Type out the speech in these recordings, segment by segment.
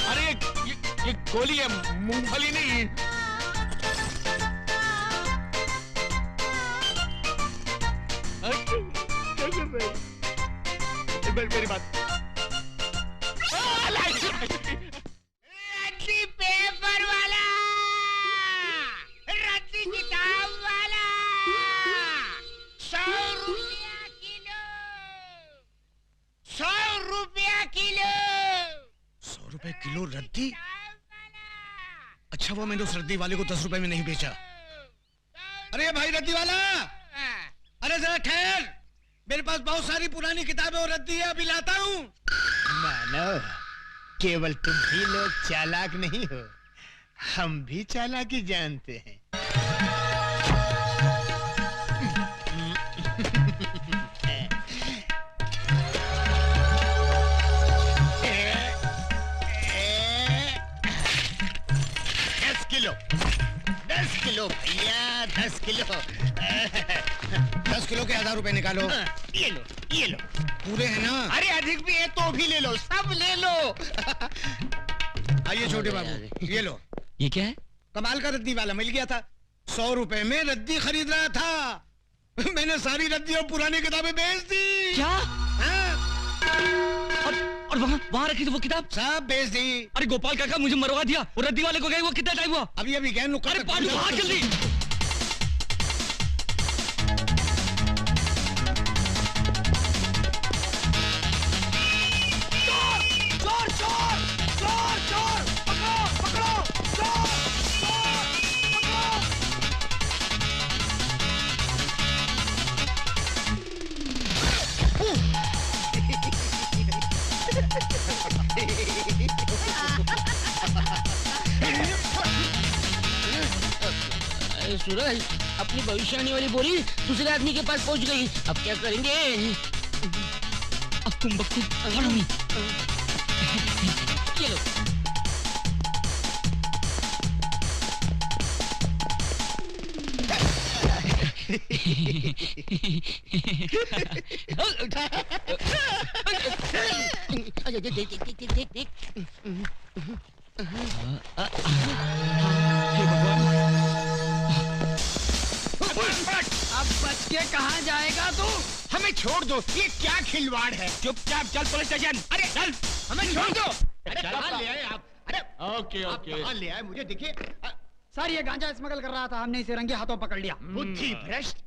अरे ये गोली है, मूंगफली नहीं। मेरी बात। रद्दी पेपर वाला, रद्दी किताब वाला, 100 रुपया किलो, 100 रुपया किलो। 100 रुपए किलो रद्दी? अच्छा हुआ मैंने उस रद्दी वाले को 10 रुपए में नहीं बेचा। अरे भाई रद्दी वाला, अरे जरा ठहर, मेरे पास बहुत सारी पुरानी किताबें और रद्दी है, अभी लाता हूँ। मानो केवल तुम ही लोग चालाक नहीं हो, हम भी चालाकी जानते हैं। दस किलो भैया, 10 किलो। 10 किलो के 1000 रुपए निकालो। ये लो, ये लो। पूरे हैं ना? अरे अधिक भी है तो भी ले लो, सब ले लो। आइए छोटे बाबू, ये लो। ये क्या है? कमाल का रद्दी वाला मिल गया था, 100 रुपए में रद्दी खरीद रहा था। मैंने सारी रद्दी और पुरानी किताबें बेच दी। क्या? और वहाँ रखी थी वो किताब? सब बेच दी। अरे गोपाल काका मुझे मरवा दिया, और रद्दी वाले को गए वो कितना टाइम हुआ? अभी गए। अरे पांडू भाग जल्दी। सूरज, अपनी भविष्यवाणी वाली बोरी दूसरे आदमी के पास पहुंच गई, अब क्या करेंगे? अब तुम बक्कू फॉलो मी। चलो। देख। अब बच के कहाँ जाएगा तू? हमें छोड़ दो, ये क्या खिलवाड़ है? चुपचाप चल पुलिस स्टेशन। अरे चल, हमें छोड़ दो। अरे कहाँ ले आए आप? अरे ओके आप कहाँ ले आए? मुझे देखिए। सर ये गांजा स्मगल कर रहा था, हमने इसे रंगे हाथों पकड़ लिया। बुद्धि भ्रष्ट,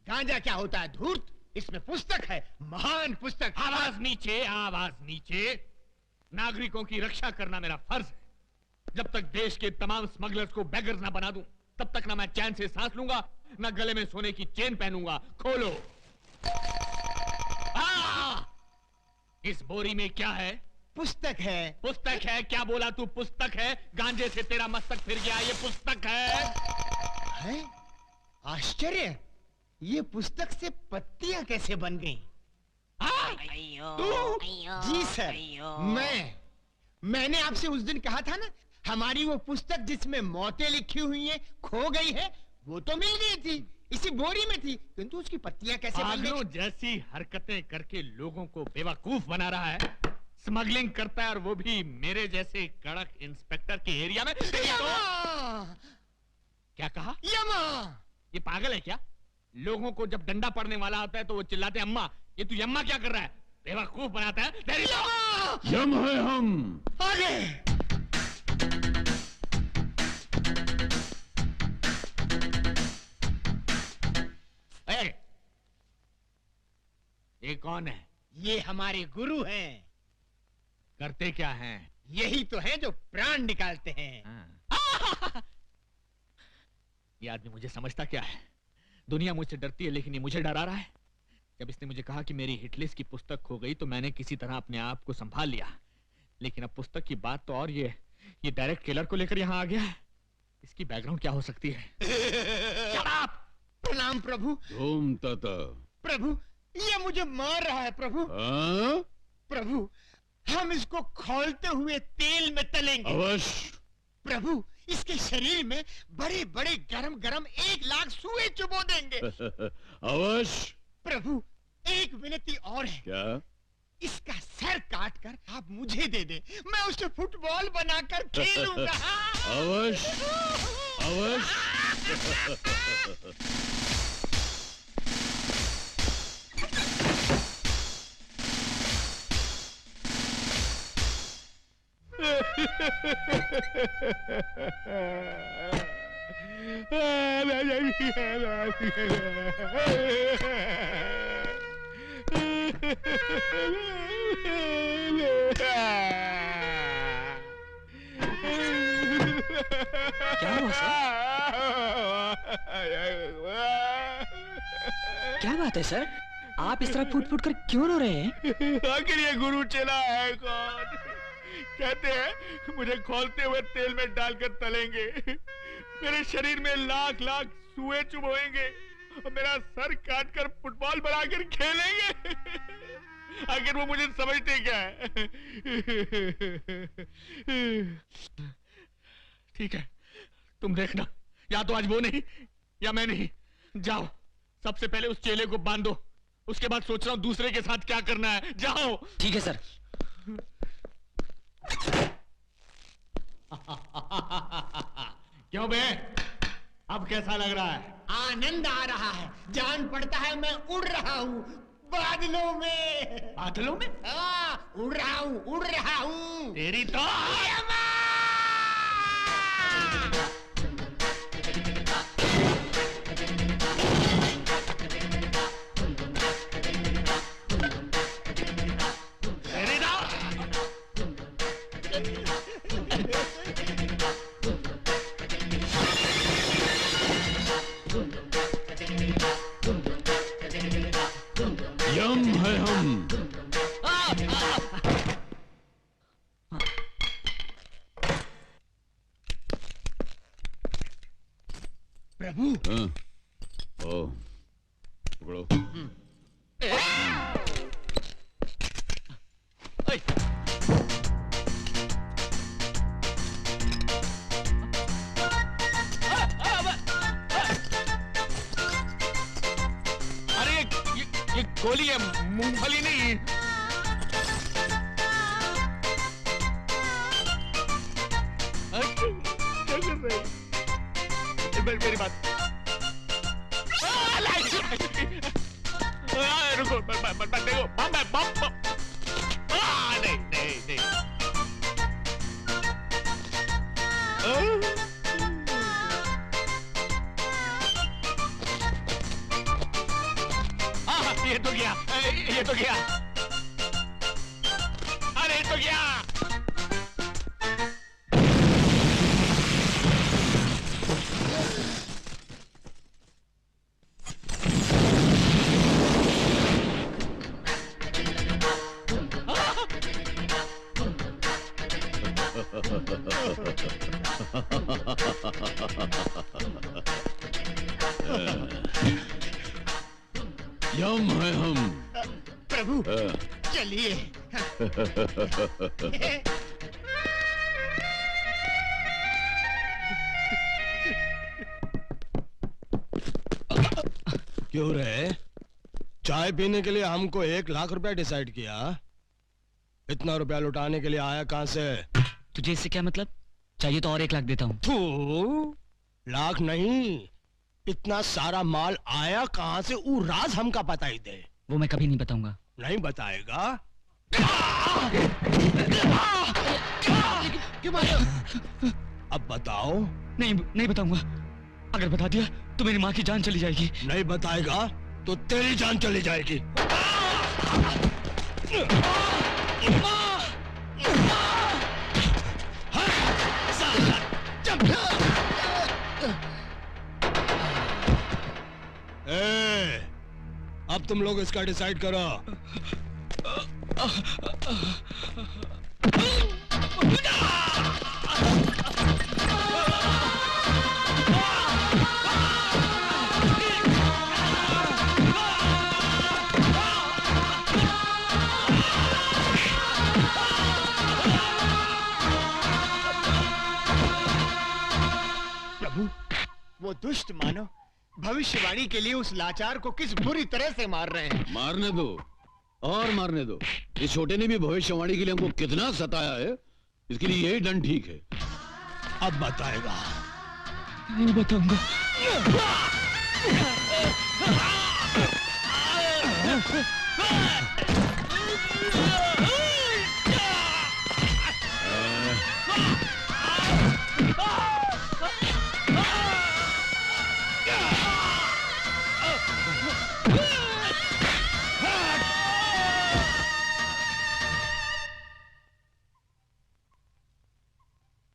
गांजा क्या होता है? धूर्त। इसमें पुस्तक है, महान पुस्तक। आवाज नीचे, आवाज नीचे। नागरिकों की रक्षा करना मेरा फर्ज है। जब तक देश के तमाम स्मगलर्स को बेगर्स ना बना दूं, तब तक ना मैं चैन से सांस लूंगा, ना गले में सोने की चेन पहनूंगा। खोलो। इस बोरी में क्या है? पुस्तक है। पुस्तक है? क्या बोला तू? पुस्तक है? गांजे से तेरा मस्तक फिर गया, ये पुस्तक है? आश्चर्य, ये पुस्तक से पत्तियां कैसे बन गईं? तू? जी सर, मैंने आपसे उस दिन कहा था ना, हमारी वो पुस्तक जिसमें मौतें लिखी हुई हैं खो गई है, वो तो मिल गई थी, इसी बोरी में थी, किंतु उसकी पत्तियां कैसे बन गई? जैसी हरकतें करके लोगों को बेवकूफ बना रहा है, स्मगलिंग करता है, और वो भी मेरे जैसे कड़क इंस्पेक्टर के एरिया में। क्या कहा? यमा। ये पागल है क्या? लोगों को जब डंडा पड़ने वाला होता है तो वो चिल्लाते हैं अम्मा। ये तू यम्मा क्या कर रहा है? बेवकूफ बनाता है। यम है हम। आगे। ये कौन है? ये हमारे गुरु हैं। करते क्या हैं? यही तो है जो प्राण निकालते हैं। ये आदमी मुझे समझता क्या है? दुनिया मुझसे डरती है, लेकिन ये मुझे डरा रहा है। जब इसने मुझे कहा कि मेरी हिटलिस्ट की पुस्तक खो गई, तो मैंने किसी तरह अपने आप को संभाल लिया, लेकिन अब पुस्तक की बात तो और ये डायरेक्ट किलर को लेकर यहाँ आ गया है। इसकी बैकग्राउंड क्या हो सकती है? प्रणाम प्रभु। ओम तत। प्रभु, ये मुझे मार रहा है प्रभु। प्रभु, हम इसको खौलते हुए तेल में तलेंगे। अवश्य। प्रभु, इसके शरीर में बड़े बड़े गरम गरम 1 लाख सुए चुबो देंगे। अवश्य। प्रभु एक विनती और है। क्या? इसका सर काट कर आप मुझे दे दे, मैं उसे फुटबॉल बनाकर खेलूंगा। अवश्य अवश्य। क्या हुआ सर? क्या बात है सर? आप इस तरह फूट फूट कर क्यों रो रहे हैं? आखिर ये गुरु चला है कौन? कहते हैं मुझे खोलते हुए तेल में डालकर तलेंगे, मेरे शरीर में लाख लाख सुए चुभोएंगे और मेरा सर काट कर फुटबॉल बनाकर खेलेंगे। आखिर वो मुझे समझते क्या है? ठीक है, तुम देखना, या तो आज वो नहीं या मैं नहीं। जाओ, सबसे पहले उस चेले को बांधो, उसके बाद सोच रहा हूं दूसरे के साथ क्या करना है। जाओ। ठीक है सर। क्यों बे, अब कैसा लग रहा है? आनंद आ रहा है, जान पड़ता है मैं उड़ रहा हूँ बादलों में। बादलों में? उड़ रहा हूँ, उड़ रहा हूँ। तेरी तो यम है हम। प्रभु। हाँ। ओ, पकड़ो। अरे ये गोली है, मूंगफली नहीं। मेरी बात रुको, देखो बम है, बम। नहीं नहीं नहीं। ये तो गया, ये तो गया, अरे ये तो गया। यम है हम। प्रभु चलिए। क्यों रे? चाय पीने के लिए हमको 1 लाख रुपया डिसाइड किया, इतना रुपया लुटाने के लिए आया कहां से? तुझे इससे क्या मतलब? चाहिए तो और 1 लाख देता हूँ। तू लाख नहीं, इतना सारा माल आया कहां से? वो राज हमका पता ही दे। वो मैं कभी नहीं बताऊंगा। नहीं बताएगा? अब बताओ। नहीं बताऊंगा। अगर बता दिया तो मेरी माँ की जान चली जाएगी। नहीं बताएगा तो तेरी जान चली जाएगी। अब तुम लोग इसका डिसाइड करो। प्रभु, वो दुष्ट मानव भविष्यवाणी के लिए उस लाचार को किस बुरी तरह से मार रहे हैं। मारने दो और मारने दो। इस छोटे ने भी भविष्यवाणी के लिए हमको कितना सताया है, इसके लिए यही दंड ठीक है। अब बताएगा। नहीं बताऊंगा।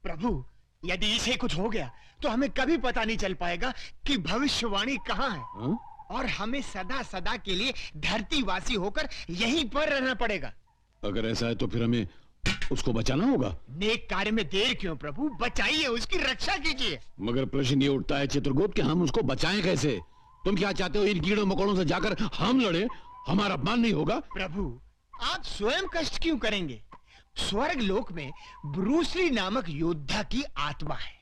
प्रभु, यदि इसे कुछ हो गया तो हमें कभी पता नहीं चल पाएगा कि भविष्यवाणी कहाँ है। हाँ? और हमें सदा सदा के लिए धरतीवासी होकर यहीं पर रहना पड़ेगा। अगर ऐसा है तो फिर हमें उसको बचाना होगा। नेक कार्य में देर क्यों प्रभु, बचाइए, उसकी रक्षा कीजिए। मगर प्रश्न ये उठता है चित्रगुप्त कि हम उसको बचाएं कैसे? तुम क्या चाहते हो, इन कीड़ों मकोड़ों से जाकर हम लड़े, हमारा अपमान नहीं होगा? प्रभु, आप स्वयं कष्ट क्यों करेंगे? स्वर्ग लोक में ब्रूसली नामक योद्धा की आत्मा है।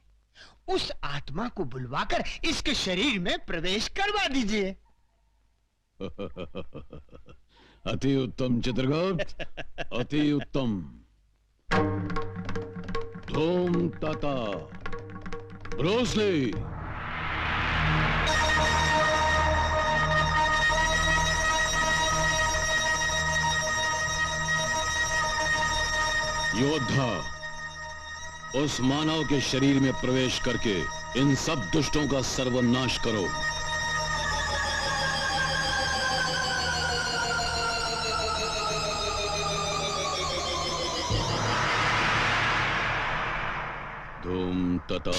उस आत्मा को बुलवाकर इसके शरीर में प्रवेश करवा दीजिए। अति उत्तम चित्रगुप्त, अति उत्तम। धूम तथा ब्रूसली। योद्धा, उस मानव के शरीर में प्रवेश करके इन सब दुष्टों का सर्वनाश करो। धूम तथा।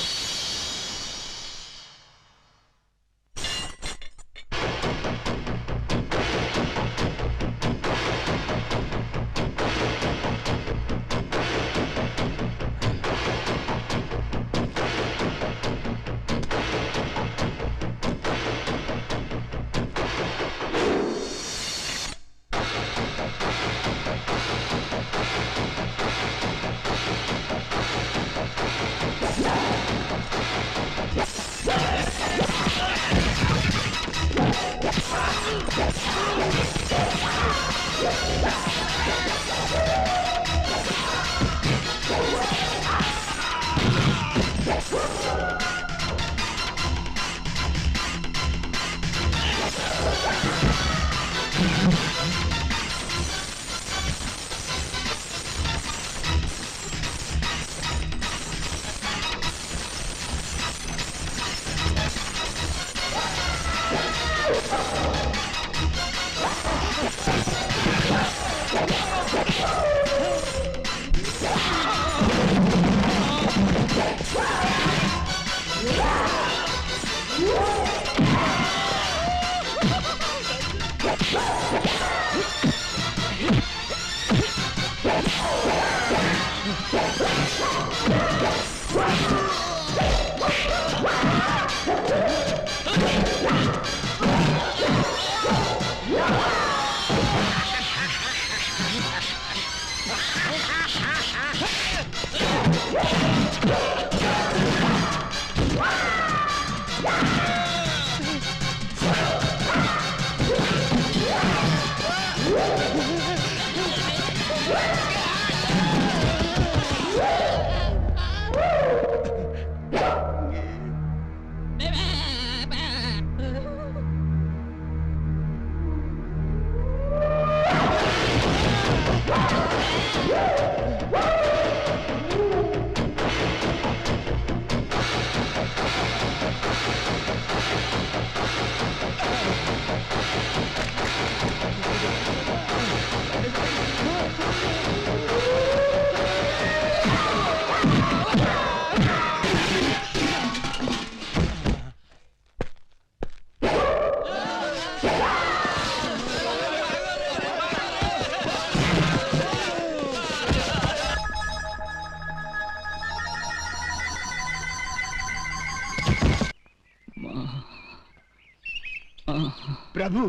प्रभु,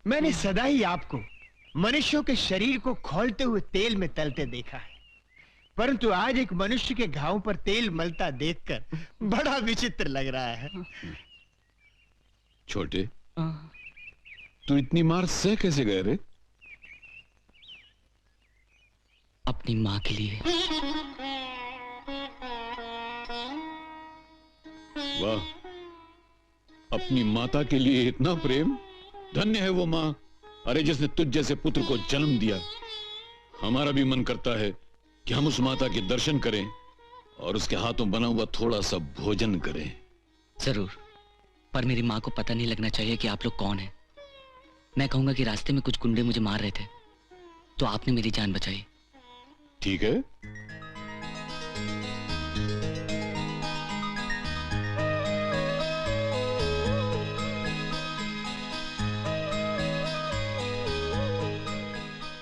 मैंने सदा ही आपको मनुष्यों के शरीर को खौलते हुए तेल में तलते देखा है। परंतु आज एक मनुष्य के घाव पर तेल मलता देखकर बड़ा विचित्र लग रहा है। छोटे, तू इतनी मार सह कैसे गए रे? अपनी माँ के लिए। वाह, अपनी माता के लिए इतना प्रेम। धन्य है वो माँ, अरे जिसने तुझ जैसे पुत्र को जन्म दिया। हमारा भी मन करता है कि हम उस माता के दर्शन करें और उसके हाथों बना हुआ थोड़ा सा भोजन करें। जरूर, पर मेरी माँ को पता नहीं लगना चाहिए कि आप लोग कौन हैं। मैं कहूंगा कि रास्ते में कुछ गुंडे मुझे मार रहे थे, तो आपने मेरी जान बचाई। ठीक है,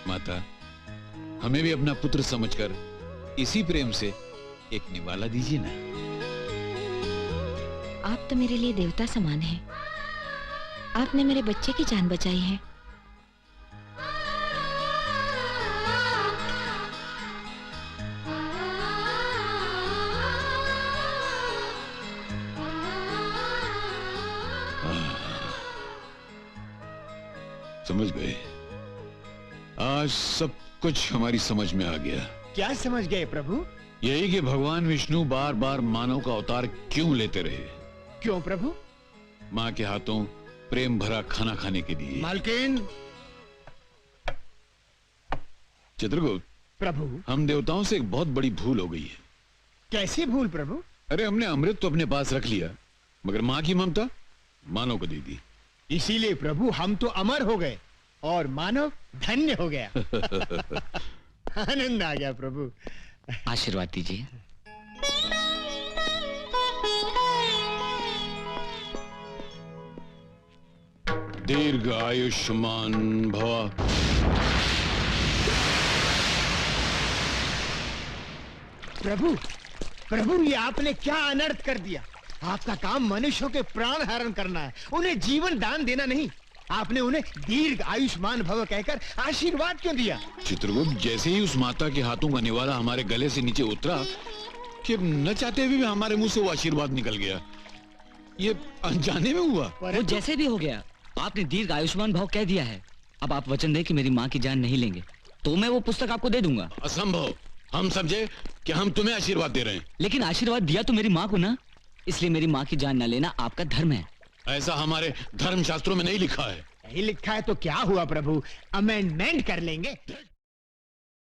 माता, हमें भी अपना पुत्र समझकर इसी प्रेम से एक निवाला दीजिए ना। आप तो मेरे लिए देवता समान हैं। आपने मेरे बच्चे की जान बचाई है। समझ गए, आज सब कुछ हमारी समझ में आ गया। क्या समझ गए प्रभु? यही कि भगवान विष्णु बार बार मानव का अवतार क्यों लेते रहे। क्यों प्रभु? माँ के हाथों प्रेम भरा खाना खाने के लिए। मालकिन। चित्रगुप्त प्रभु, हम देवताओं से एक बहुत बड़ी भूल हो गई है। कैसी भूल प्रभु? अरे हमने अमृत तो अपने पास रख लिया, मगर माँ की ममता मानव को दे दी। इसीलिए प्रभु हम तो अमर हो गए और मानव धन्य हो गया। आनंद आ गया प्रभु। आशीर्वाद दीजिए। दीर्घ आयुष्मान भव। प्रभु, प्रभु ये आपने क्या अनर्थ कर दिया। आपका काम मनुष्यों के प्राण हरण करना है, उन्हें जीवन दान देना नहीं। आपने उन्हें दीर्घ आयुष्मान भव कहकर आशीर्वाद क्यों दिया? चित्रगुप्त, जैसे ही उस माता के हाथों का निवाला हमारे गले से नीचे उतरा कि न चाहते हुए भी हमारे मुंह से वो आशीर्वाद निकल गया। ये अनजाने में हुआ। वो जैसे भी हो गया, आपने दीर्घ आयुष्मान भाव कह दिया है। अब आप वचन दें कि मेरी माँ की जान नहीं लेंगे, तो मैं वो पुस्तक आपको दे दूंगा। असंभव। हम समझे कि हम तुम्हें आशीर्वाद दे रहे हैं। लेकिन आशीर्वाद दिया तो मेरी माँ को ना, इसलिए मेरी माँ की जान न लेना आपका धर्म है। ऐसा हमारे धर्म शास्त्रों में नहीं लिखा है। नहीं लिखा है तो क्या हुआ प्रभु, अमेंडमेंट कर लेंगे।